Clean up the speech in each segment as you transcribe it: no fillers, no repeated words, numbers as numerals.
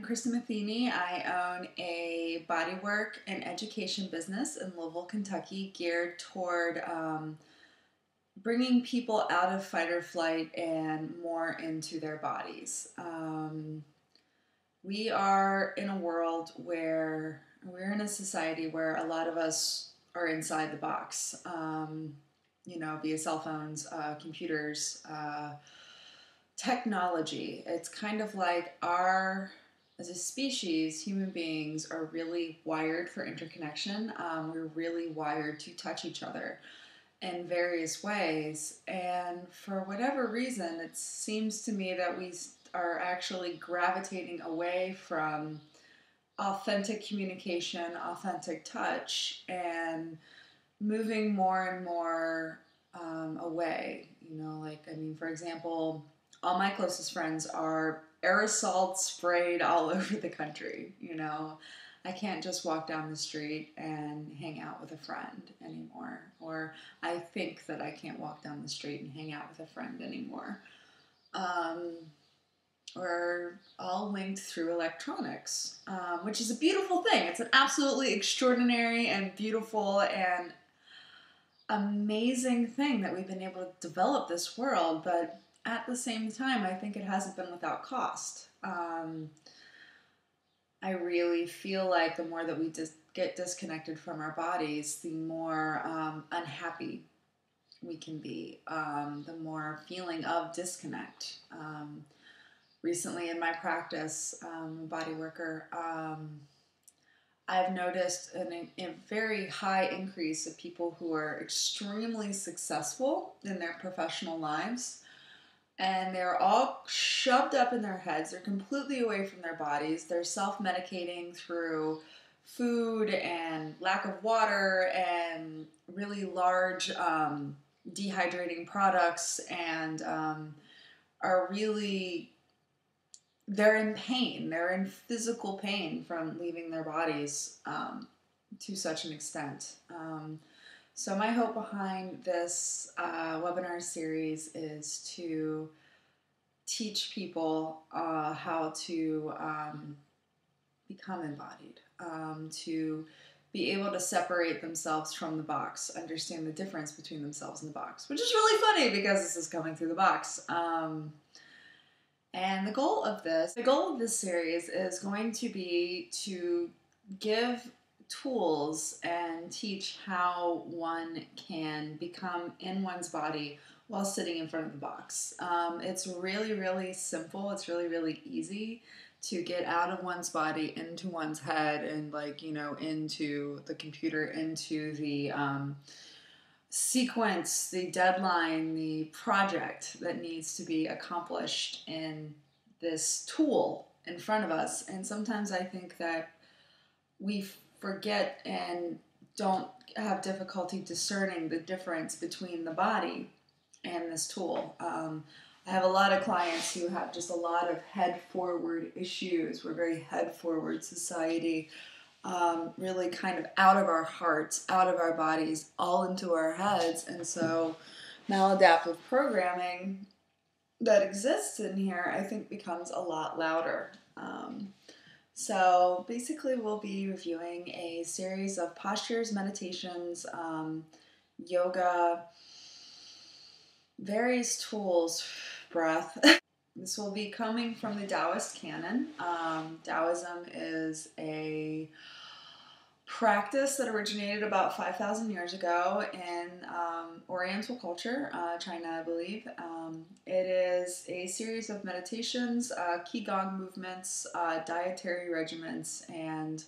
Krista Matheny. I own a bodywork and education business in Louisville, Kentucky, geared toward bringing people out of fight or flight and more into their bodies. We are in a world where we're in a society where a lot of us are inside the box, via cell phones, computers, technology. It's kind of like as a species, human beings are really wired for interconnection. We're really wired to touch each other in various ways. And for whatever reason, it seems to me that we are actually gravitating away from authentic communication, authentic touch, and moving more and more away. For example, all my closest friends are aerosol sprayed all over the country. I can't just walk down the street and hang out with a friend anymore. Or I think that I can't walk down the street and hang out with a friend anymore. We're all linked through electronics, which is a beautiful thing. It's an absolutely extraordinary and beautiful and amazing thing that we've been able to develop this world, but at the same time, I think it hasn't been without cost. I really feel like the more that we get disconnected from our bodies, the more unhappy we can be, the more feeling of disconnect. Recently in my practice, a body worker, I've noticed a very high increase of people who are extremely successful in their professional lives, and they're all shoved up in their heads. They're completely away from their bodies. They're self-medicating through food and lack of water and really large dehydrating products, and they're in pain. They're in physical pain from leaving their bodies to such an extent. So my hope behind this webinar series is to teach people how to become embodied, to be able to separate themselves from the box, understand the difference between themselves and the box, which is really funny because this is coming through the box. And the goal of this series is going to be to give tools and teach how one can become in one's body while sitting in front of the box. It's really, really simple. It's really, really easy to get out of one's body into one's head and into the computer, into the sequence, the deadline, the project that needs to be accomplished in this tool in front of us. And sometimes I think that we forget and don't have difficulty discerning the difference between the body and this tool. I have a lot of clients who have just a lot of head forward issues. We're a very head forward society. Really kind of out of our hearts, out of our bodies, all into our heads. And so maladaptive programming that exists in here, I think, becomes a lot louder. So basically we'll be reviewing a series of postures, meditations, yoga, various tools, breath. This will be coming from the Taoist canon. Taoism is a practice that originated about 5,000 years ago in Oriental culture, China, I believe. It is a series of meditations, Qigong movements, dietary regimens, and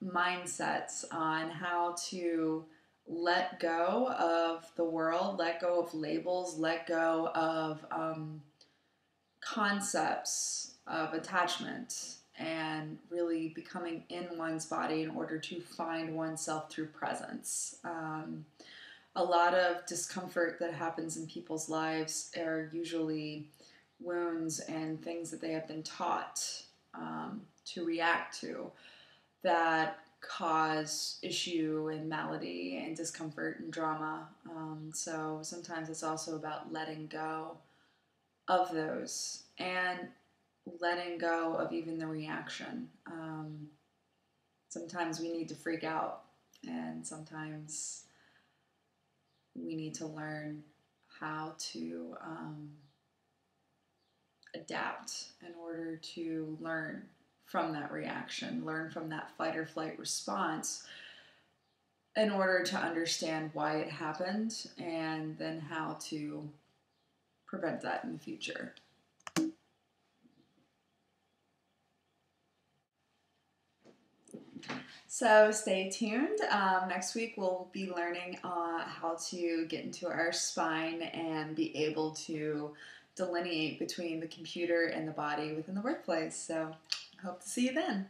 mindsets on how to let go of the world, let go of labels, let go of concepts of attachment, and really becoming in one's body in order to find oneself through presence. A lot of discomfort that happens in people's lives are usually wounds and things that they have been taught to react to that cause issue and malady and discomfort and drama. So sometimes it's also about letting go of those. And letting go of even the reaction. Sometimes we need to freak out, and sometimes we need to learn how to adapt in order to learn from that reaction, learn from that fight or flight response in order to understand why it happened and then how to prevent that in the future. So stay tuned. Next week we'll be learning how to get into our spine and be able to delineate between the computer and the body within the workplace. So I hope to see you then.